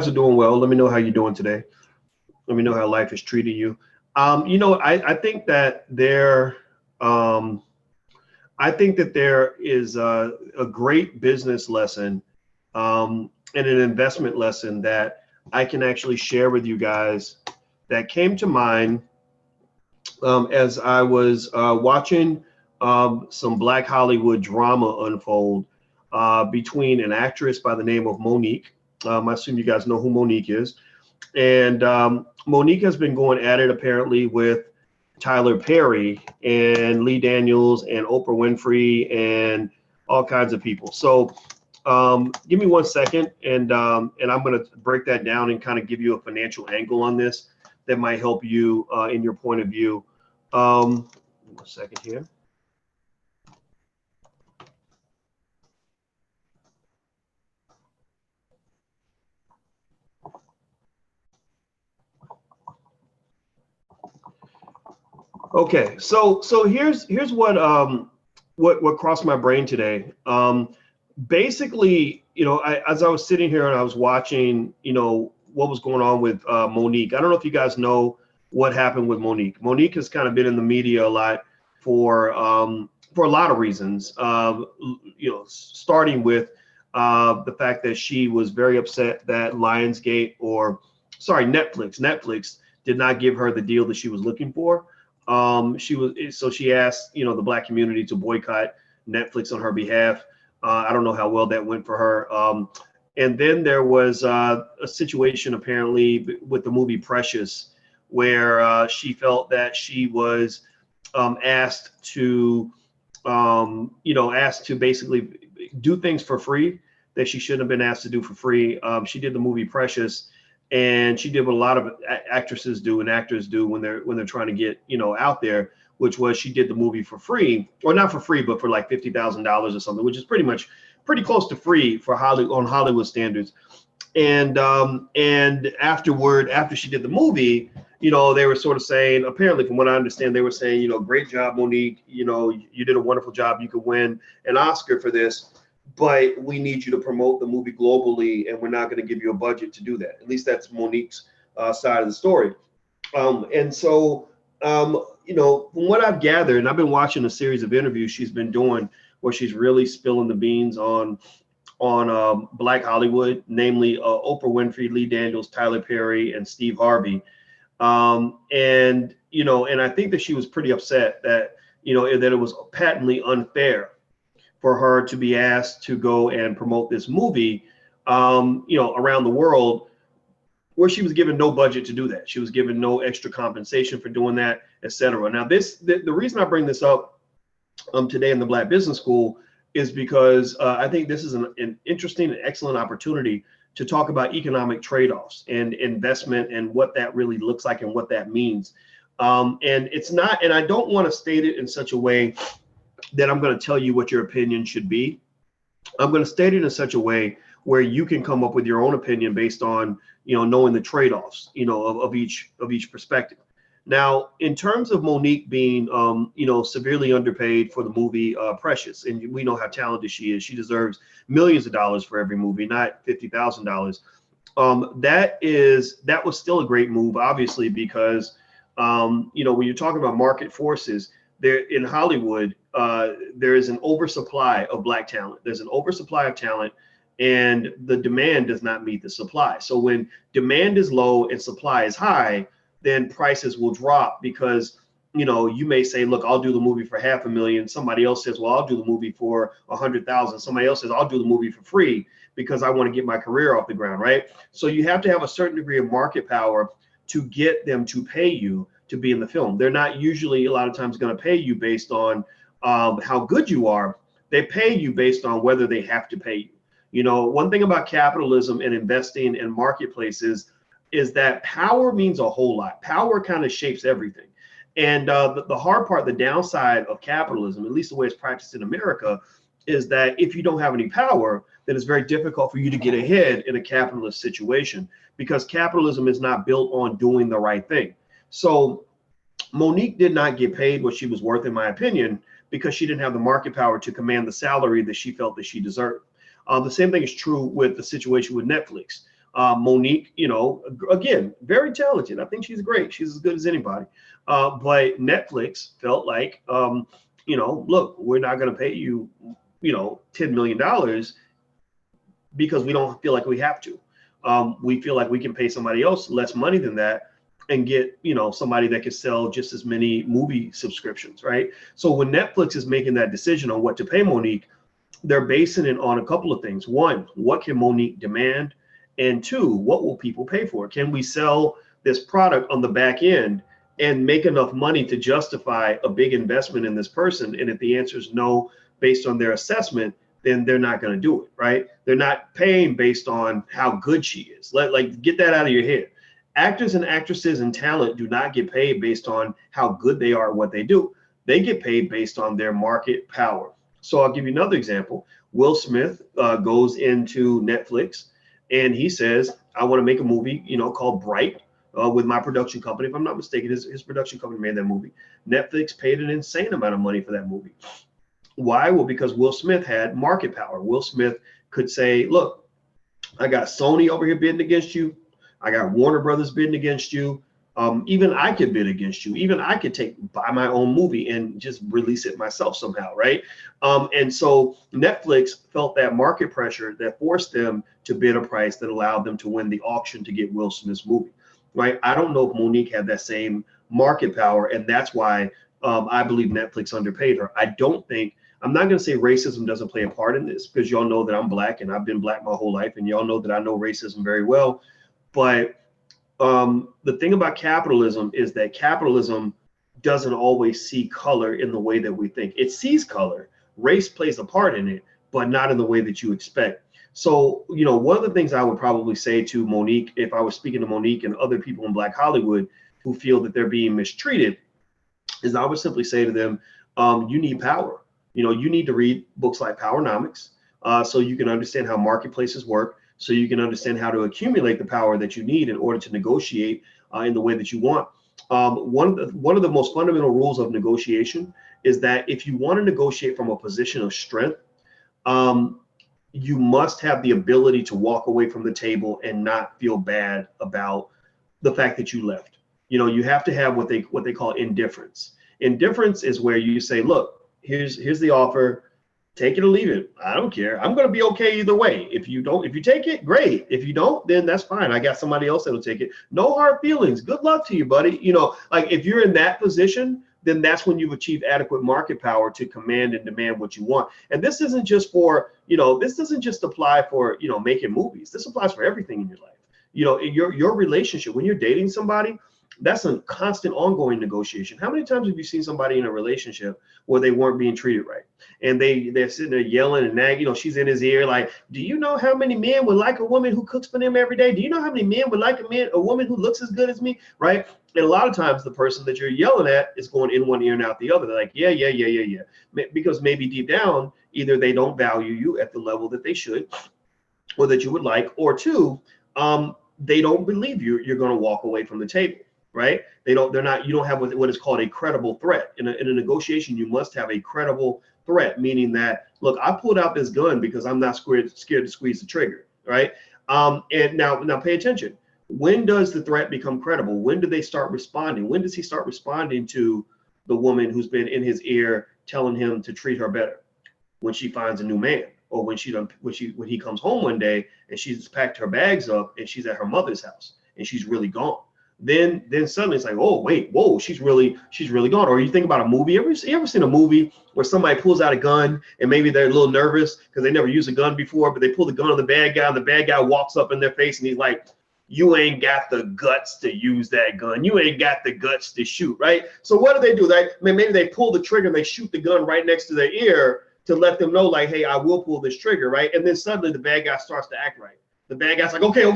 guys are doing well. Let me know how you're doing today. Let me know how life is treating you. I think that um, there is a great business lesson and an investment lesson that I can actually share with you guys that came to mind as I was watching some Black Hollywood drama unfold between an actress by the name of Monique. I assume you guys know who Monique is. And Monique has been going at it apparently with Tyler Perry and Lee Daniels and Oprah Winfrey and all kinds of people. So give me 1 second, and I'm going to break that down and kind of give you a financial angle on this that might help you in your point of view. 1 second here. Okay, so here's what crossed my brain today. Basically, as I was sitting here and I was watching, what was going on with Monique. I don't know if you guys know what happened with Monique. Monique has kind of been in the media a lot for a lot of reasons. Starting with the fact that she was very upset that Netflix did not give her the deal that she was looking for. She asked, the Black community to boycott Netflix on her behalf. I don't know how well that went for her. And then there was a situation apparently with the movie Precious, where she felt that she was asked to basically do things for free that she shouldn't have been asked to do for free. She did the movie Precious, and she did what a lot of actresses do and actors do when they're trying to get out there, which was she did the movie for free, or not for free, but for like $50,000 or something, which is pretty close to free for Hollywood standards. And after she did the movie, they were sort of saying, apparently from what I understand, they were saying, great job, Monique, you did a wonderful job, you could win an Oscar for this, but we need you to promote the movie globally, and we're not going to give you a budget to do that. At least that's Monique's side of the story. And so, from what I've gathered, and I've been watching a series of interviews she's been doing where she's really spilling the beans on Black Hollywood, namely Oprah Winfrey, Lee Daniels, Tyler Perry, and Steve Harvey. And I think that she was pretty upset that it was patently unfair for her to be asked to go and promote this movie, around the world, where she was given no budget to do that. She was given no extra compensation for doing that, etc. Now, the reason I bring this up today in the Black Business School is because I think this is an interesting and excellent opportunity to talk about economic trade-offs and investment and what that really looks like and what that means. And it's not, and I don't want to state it in such a way that I'm going to tell you what your opinion should be. I'm going to state it in such a way where you can come up with your own opinion based on, knowing the trade-offs, of each perspective. Now, in terms of Monique being, severely underpaid for the movie Precious, and we know how talented she is. She deserves millions of dollars for every movie, not $50,000. That was still a great move, obviously, because, when you're talking about market forces, there in Hollywood, there is an oversupply of Black talent. There's an oversupply of talent, and the demand does not meet the supply. So when demand is low and supply is high, then prices will drop because, you may say, look, I'll do the movie for $500,000. Somebody else says, well, I'll do the movie for $100,000. Somebody else says, I'll do the movie for free because I want to get my career off the ground, right? So you have to have a certain degree of market power to get them to pay you to be in the film. They're not usually a lot of times going to pay you based on how good you are. They pay you based on whether they have to pay you. One thing about capitalism and investing in marketplaces is that power means a whole lot. Power kind of shapes everything. And the hard part, the downside of capitalism, at least the way it's practiced in America, is that if you don't have any power, then it's very difficult for you to get ahead in a capitalist situation, because capitalism is not built on doing the right thing. So Monique did not get paid what she was worth, in my opinion, because she didn't have the market power to command the salary that she felt that she deserved. The same thing is true with the situation with Netflix. Monique, again, very talented. I think she's great. She's as good as anybody. But Netflix felt like, look, we're not going to pay you, $10 million because we don't feel like we have to. We feel like we can pay somebody else less money than that and get, somebody that can sell just as many movie subscriptions, right? So when Netflix is making that decision on what to pay Monique, they're basing it on a couple of things. One, what can Monique demand? And two, what will people pay for? Can we sell this product on the back end and make enough money to justify a big investment in this person? And if the answer is no, based on their assessment, then they're not going to do it, right? They're not paying based on how good she is. Get that out of your head. Actors and actresses and talent do not get paid based on how good they are at what they do. They get paid based on their market power. So I'll give you another example. Will Smith goes into Netflix and he says, I want to make a movie, called Bright with my production company. If I'm not mistaken, his production company made that movie. Netflix paid an insane amount of money for that movie. Why? Well, because Will Smith had market power. Will Smith could say, look, I got Sony over here bidding against you. I got Warner Brothers bidding against you. Even I could bid against you. Even I could buy my own movie and just release it myself somehow, right? And so Netflix felt that market pressure that forced them to bid a price that allowed them to win the auction to get Will Smith's movie, right? I don't know if Monique had that same market power, and that's why I believe Netflix underpaid her. I'm not going to say racism doesn't play a part in this, because y'all know that I'm Black and I've been Black my whole life, and y'all know that I know racism very well. But the thing about capitalism is that capitalism doesn't always see color in the way that we think. It sees color. Race plays a part in it, but not in the way that you expect. So, one of the things I would probably say to Monique, if I was speaking to Monique and other people in Black Hollywood who feel that they're being mistreated, is I would simply say to them, you need power. You need to read books like Powernomics so you can understand how marketplaces work, so you can understand how to accumulate the power that you need in order to negotiate in the way that you want. One of the most fundamental rules of negotiation is that if you want to negotiate from a position of strength, you must have the ability to walk away from the table and not feel bad about the fact that you left. You have to have what they call indifference. Indifference is where you say, look, here's the offer. Take it or leave it. I don't care. I'm going to be okay either way. If you take it, great. If you don't, then that's fine. I got somebody else that'll take it. No hard feelings. Good luck to you, buddy. If you're in that position, then that's when you've achieved adequate market power to command and demand what you want. And this isn't just for, this doesn't just apply for, making movies. This applies for everything in your life. Your relationship, when you're dating somebody, that's a constant ongoing negotiation. How many times have you seen somebody in a relationship where they weren't being treated right? And they're sitting there yelling and nagging, she's in his ear like, do you know how many men would like a woman who cooks for them every day? Do you know how many men would like a woman who looks as good as me, right? And a lot of times the person that you're yelling at is going in one ear and out the other. They're like, yeah. Because maybe deep down, either they don't value you at the level that they should or that you would like, or two, they don't believe you're going to walk away from the table. Right? You don't have what is called a credible threat. In a negotiation, you must have a credible threat, meaning that, look, I pulled out this gun because I'm not scared to squeeze the trigger, right? And now pay attention. When does the threat become credible? When do they start responding? When does he start responding to the woman who's been in his ear telling him to treat her better? When she finds a new man, or when he comes home one day and she's packed her bags up and she's at her mother's house and she's really gone. Then suddenly it's like, oh wait, whoa, she's really gone. Or you think about a movie. You ever seen a movie where somebody pulls out a gun and maybe they're a little nervous because they never used a gun before, but they pull the gun on the bad guy and the bad guy walks up in their face and he's like, you ain't got the guts to use that gun. You ain't got the guts to shoot, right? So what do? Maybe they pull the trigger and they shoot the gun right next to their ear to let them know, like, hey, I will pull this trigger, right? And then suddenly the bad guy starts to act right. The bad guy's like, okay. He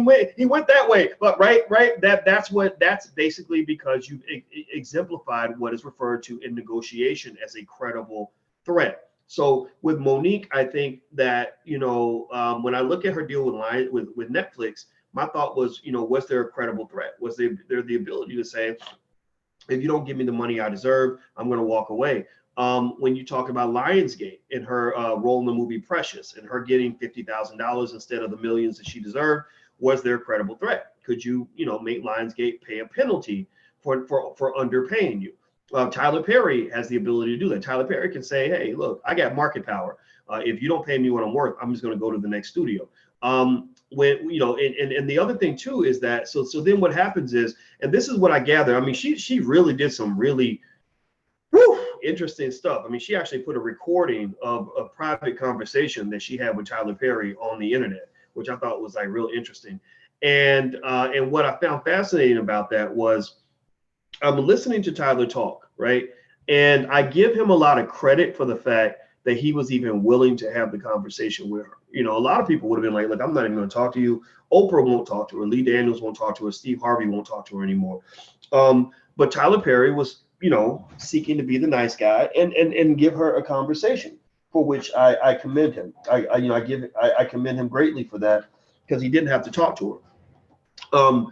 went that way, but right. That's basically because you've exemplified what is referred to in negotiation as a credible threat. So with Monique, I think that when I look at her deal with Netflix, my thought was, was there a credible threat? Was there the ability to say, if you don't give me the money I deserve, I'm going to walk away? when you talk about Lionsgate and her role in the movie Precious and her getting $50,000 instead of the millions that she deserved, was there a credible threat? Could you, make Lionsgate pay a penalty for underpaying you? Tyler Perry has the ability to do that. Tyler Perry can say, hey, look, I got market power. If you don't pay me what I'm worth, I'm just going to go to the next studio. When and the other thing too is that so then what happens is, and this is what I gather. I mean, she really did some really interesting stuff. I mean, she actually put a recording of a private conversation that she had with Tyler Perry on the internet, which I thought was like real interesting. And what I found fascinating about that was I'm listening to Tyler talk, right? And I give him a lot of credit for the fact that he was even willing to have the conversation with her. A lot of people would have been like, look, I'm not even going to talk to you. Oprah won't talk to her. Lee Daniels won't talk to her. Steve Harvey won't talk to her anymore. But Tyler Perry was, seeking to be the nice guy and give her a conversation, for which I commend him. I commend him greatly for that, because he didn't have to talk to her.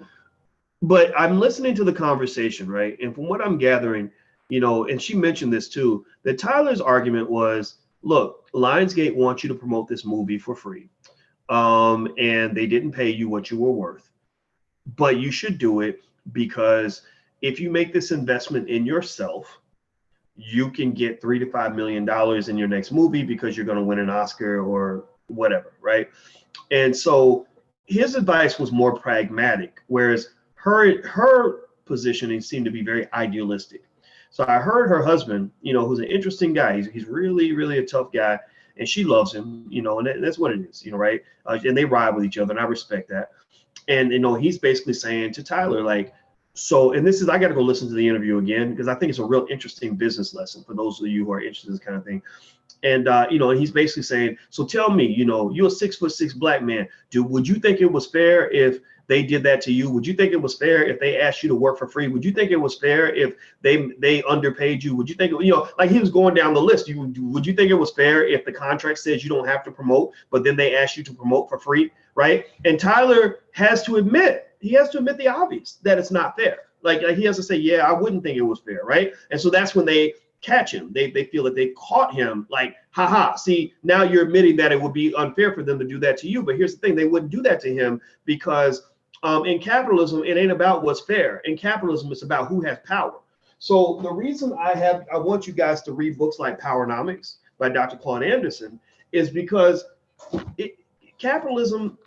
But I'm listening to the conversation, right? And from what I'm gathering, and she mentioned this too, that Tyler's argument was, look, Lionsgate wants you to promote this movie for free. And they didn't pay you what you were worth. But you should do it because if you make this investment in yourself, you can get $3 to $5 million in your next movie because you're going to win an Oscar or whatever, right? And so his advice was more pragmatic, whereas her positioning seemed to be very idealistic. So I heard her husband, who's an interesting guy. He's really, really a tough guy, and she loves him, and that's what it is, right? And they ride with each other, and I respect that. And, he's basically saying to Tyler, like, so, and this is, I got to go listen to the interview again, because I think it's a real interesting business lesson for those of you who are interested in this kind of thing. And, and he's basically saying, so tell me, you're a 6'6" black man. Would you think it was fair if they did that to you? Would you think it was fair if they asked you to work for free? Would you think it was fair if they underpaid you? Would you think, like he was going down the list. Would you think it was fair if the contract says you don't have to promote, but then they ask you to promote for free, right? And Tyler has to admit the obvious, that it's not fair. Like he has to say, yeah, I wouldn't think it was fair, right? And so that's when they catch him. They feel that they caught him, like, haha, see, now you're admitting that it would be unfair for them to do that to you. But here's the thing, they wouldn't do that to him because in capitalism, it ain't about what's fair. In capitalism, it's about who has power. So the reason I want you guys to read books like Powernomics by Dr. Claude Anderson is because capitalism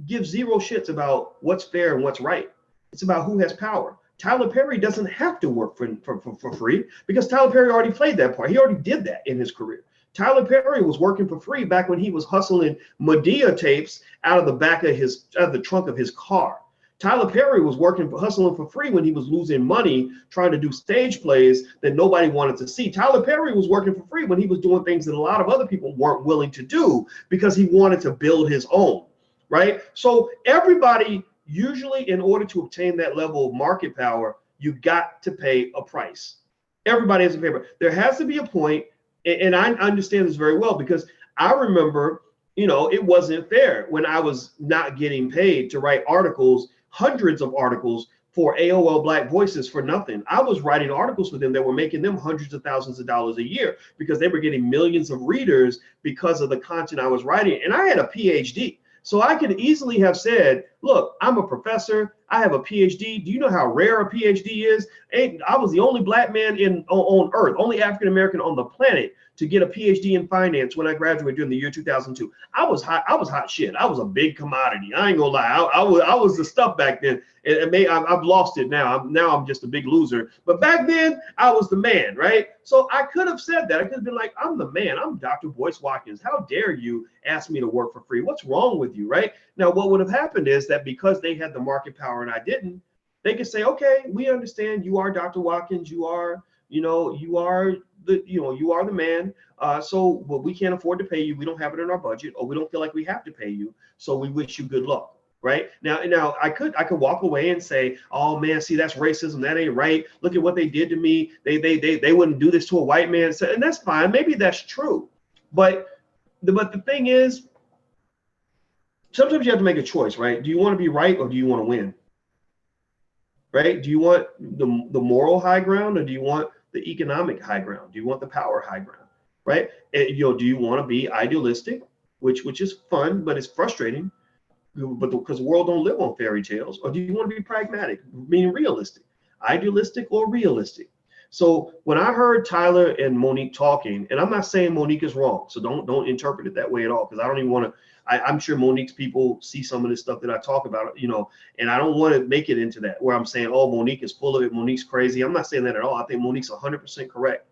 gives zero shits about what's fair and what's right. It's about who has power. Tyler Perry doesn't have to work for free because Tyler Perry already played that part. He already did that in his career. Tyler Perry was working for free back when he was hustling Medea tapes out of the trunk of his car. Tyler Perry was hustling for free when he was losing money trying to do stage plays that nobody wanted to see. Tyler Perry was working for free when he was doing things that a lot of other people weren't willing to do because he wanted to build his own, right? So everybody, usually in order to obtain that level of market power, you got to pay a price. Everybody has to pay. There has to be a point, and I understand this very well because I remember, it wasn't fair when I was not getting paid to write articles, hundreds of articles for AOL Black Voices for nothing. I was writing articles for them that were making them hundreds of thousands of dollars a year because they were getting millions of readers because of the content I was writing. And I had a PhD. So I could easily have said, look, I'm a professor. I have a PhD. Do you know how rare a PhD is? I was the only black man on Earth, only African-American on the planet to get a PhD in finance when I graduated during the year 2002. I was hot shit. I was a big commodity. I ain't gonna lie. I was the stuff back then. I've lost it now. Now I'm just a big loser. But back then I was the man, right? So I could have said that. I could have been like, I'm the man. I'm Dr. Boyce Watkins. How dare you ask me to work for free? What's wrong with you, right? Now, what would have happened is that because they had the market power and I didn't, they could say, okay, we understand you are Dr. Watkins. You are the man. But we can't afford to pay you. We don't have it in our budget, or we don't feel like we have to pay you. So we wish you good luck. Right now, I could walk away and say, oh man, see, that's racism. That ain't right. Look at what they did to me. They wouldn't do this to a white man. So, and that's fine. Maybe that's true. But the thing is, sometimes you have to make a choice, right? Do you want to be right or do you want to win? Right? Do you want the moral high ground or do you want the economic high ground? Do you want the power high ground? Right? And, you know, do you want to be idealistic, which is fun, but it's frustrating, but because the world don't live on fairy tales? Or do you want to be pragmatic, meaning realistic, idealistic or realistic? So when I heard Tyler and Monique talking, and I'm not saying Monique is wrong, so don't interpret it that way at all, because I don't even want to. I'm sure Monique's people see some of this stuff that I talk about, you know, and I don't want to make it into that where I'm saying, oh, Monique is full of it, Monique's crazy. I'm not saying that at all. I think Monique's 100% correct.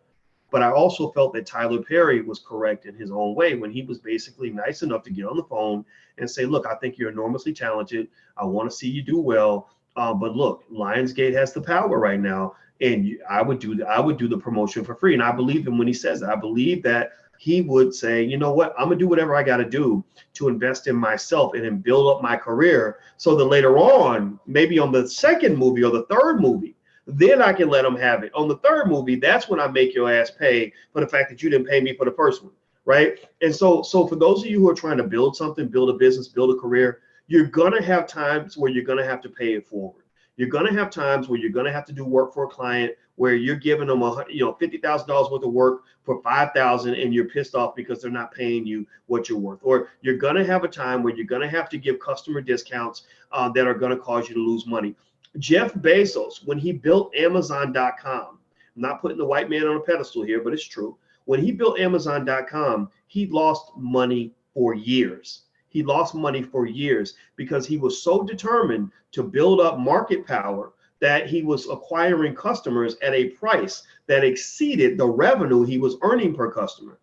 But I also felt that Tyler Perry was correct in his own way when he was basically nice enough to get on the phone and say, look, I think you're enormously talented. I want to see you do well. But look, Lionsgate has the power right now, and I would do the promotion for free. And I believe him when he says that. I believe that he would say, you know what, I'm gonna do whatever I got to do to invest in myself and then build up my career, so that later on, maybe on the second movie or the third movie, then I can let them have it. On the third movie, that's when I make your ass pay for the fact that you didn't pay me for the first one, right? And so for those of you who are trying to build something, build a business, build a career, you're gonna have times where you're gonna have to pay it forward. You're gonna have times where you're gonna have to do work for a client where you're giving them $50,000 worth of work for $5,000, and you're pissed off because they're not paying you what you're worth. Or you're gonna have a time where you're gonna have to give customer discounts that are gonna cause you to lose money. Jeff Bezos, when he built Amazon.com, I'm not putting the white man on a pedestal here, but it's true. When he built Amazon.com, he lost money for years. He lost money for years because he was so determined to build up market power that he was acquiring customers at a price that exceeded the revenue he was earning per customer.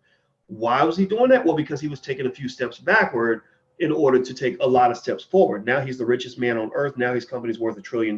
Why was he doing that? Well, because he was taking a few steps backward in order to take a lot of steps forward. Now he's the richest man on earth. Now his company's worth $1 trillion.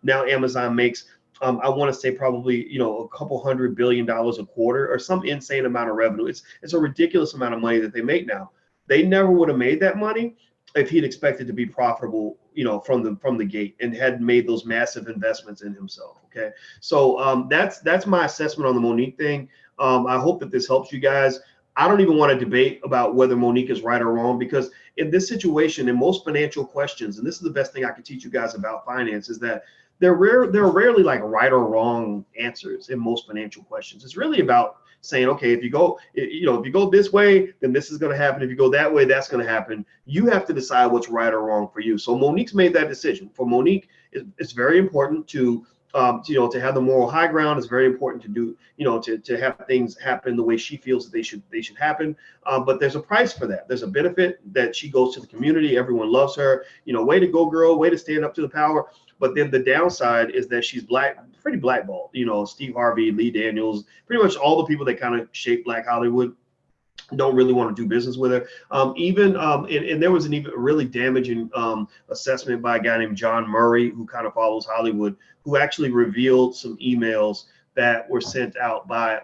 Now Amazon makes, I want to say probably, a couple $100 billion a quarter or some insane amount of revenue. It's a ridiculous amount of money that they make now. They never would have made that money if he'd expected to be profitable, from the gate, and hadn't made those massive investments in himself. Okay, so that's my assessment on the Monique thing. I hope that this helps you guys. I don't even want to debate about whether Monique is right or wrong, because in this situation, in most financial questions, and this is the best thing I can teach you guys about finance, is that there are rarely like right or wrong answers in most financial questions. It's really about saying, okay, if you go this way, then this is going to happen. If you go that way, that's going to happen. You have to decide what's right or wrong for you. So Monique's made that decision. For Monique, it's very important to have the moral high ground. It's very important to do, to have things happen the way she feels that they should happen. But there's a price for that. There's a benefit that she goes to the community. Everyone loves her. Way to go, girl. Way to stand up to the power. But then the downside is that she's pretty blackballed. Steve Harvey, Lee Daniels, pretty much all the people that kind of shape Black Hollywood don't really want to do business with her. And there was an even really damaging assessment by a guy named John Murray, who kind of follows Hollywood, who actually revealed some emails that were sent out by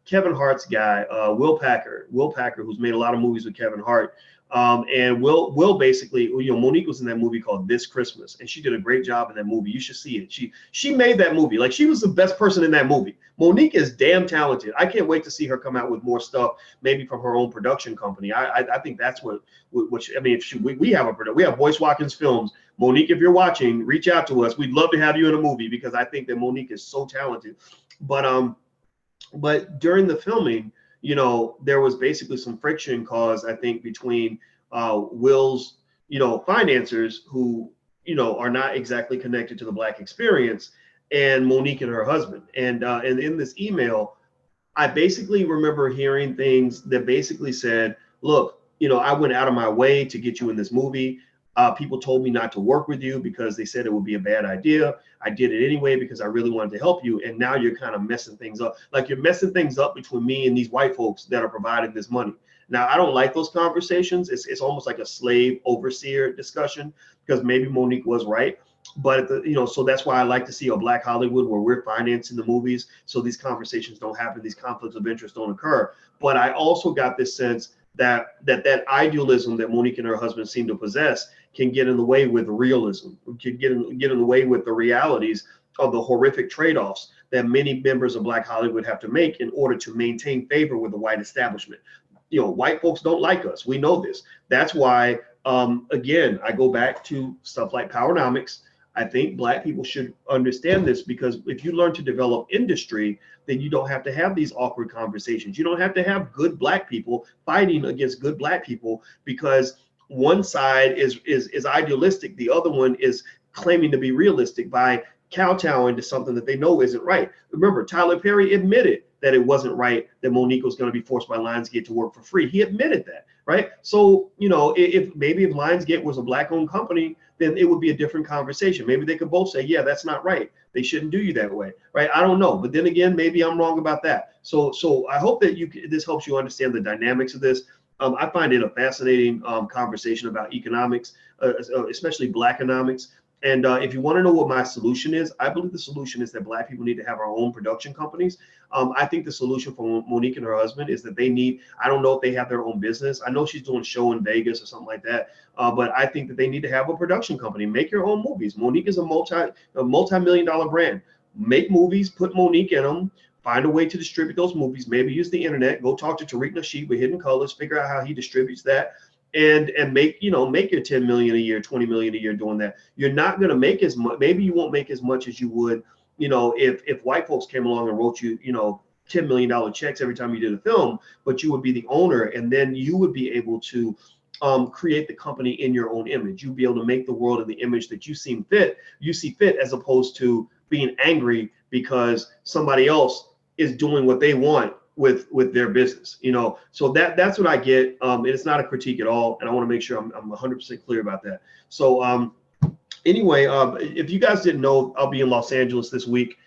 Kevin Hart's guy, Will Packer, who's made a lot of movies with Kevin Hart. And Will basically, Monique was in that movie called This Christmas, and she did a great job in that movie. You should see it. She made that movie. Like, she was the best person in that movie. Monique is damn talented. I can't wait to see her come out with more stuff, maybe from her own production company. I think that's we have Boyce Watkins Films. Monique, if you're watching, reach out to us. We'd love to have you in a movie, because I think that Monique is so talented. But during the filming, there was basically some friction caused, I think, between Will's, financiers, who, are not exactly connected to the Black experience, and Monique and her husband. And in this email, I basically remember hearing things that basically said, look, I went out of my way to get you in this movie. People told me not to work with you because they said it would be a bad idea. I did it anyway because I really wanted to help you. And now you're kind of messing things up. Like, you're messing things up between me and these white folks that are providing this money. Now, I don't like those conversations. It's almost like a slave overseer discussion, because maybe Monique was right. But, so that's why I like to see a Black Hollywood where we're financing the movies, so these conversations don't happen, these conflicts of interest don't occur. But I also got this sense that idealism that Monique and her husband seem to possess can get in the way with realism, can get in the way with the realities of the horrific trade-offs that many members of Black Hollywood have to make in order to maintain favor with the white establishment. White folks don't like us. We know this. That's why, again, I go back to stuff like Powernomics. I think Black people should understand this, because if you learn to develop industry, then you don't have to have these awkward conversations. You don't have to have good Black people fighting against good Black people because one side is idealistic, the other one is claiming to be realistic by kowtowing to something that they know isn't right. Remember, Tyler Perry admitted that it wasn't right that Monique was going to be forced by Lionsgate to work for free. He admitted that, right? So, you know, if Lionsgate was a Black-owned company, then it would be a different conversation. Maybe they could both say, yeah, that's not right. They shouldn't do you that way, right? I don't know. But then again, maybe I'm wrong about that. So I hope that this helps you understand the dynamics of this. I find it a fascinating conversation about economics, especially Blackonomics. And if you want to know what my solution is, I believe the solution is that Black people need to have our own production companies. I think the solution for Monique and her husband is that they need, I don't know if they have their own business. I know she's doing a show in Vegas or something like that. But I think that they need to have a production company. Make your own movies. Monique is a multi-million-dollar brand. Make movies, put Monique in them. Find a way to distribute those movies. Maybe use the internet. Go talk to Tariq Nasheed with Hidden Colors. Figure out how he distributes that, and make your 10 million a year, 20 million a year doing that. You're not going to make as much. Maybe you won't make as much as you would, if white folks came along and wrote you, $10 million checks every time you did a film. But you would be the owner, and then you would be able to create the company in your own image. You'd be able to make the world in the image that you see fit, as opposed to being angry because somebody else is doing what they want with their business, so that's what I get. And it's not a critique at all, and I want to make sure I'm 100% clear about that. So anyway, if you guys didn't know, I'll be in Los Angeles this week.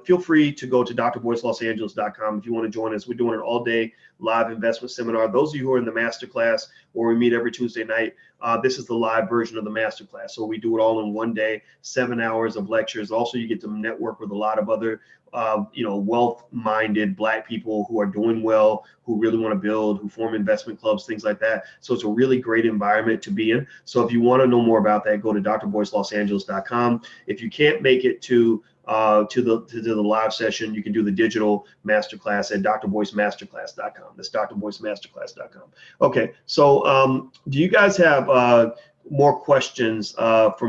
Feel free to go to drboycelosangeles.com if you want to join us. We're doing an all-day live investment seminar. Those of you who are in the masterclass, where we meet every Tuesday night, this is the live version of the masterclass. So we do it all in one day, 7 hours of lectures. Also, you get to network with a lot of other wealth-minded Black people who are doing well, who really want to build, who form investment clubs, things like that. So it's a really great environment to be in. So if you want to know more about that, go to drboycelosangeles.com. If you can't make it to the live session, you can do the digital masterclass at drboycemasterclass.com. That's drboycemasterclass.com. Okay, so do you guys have more questions for me?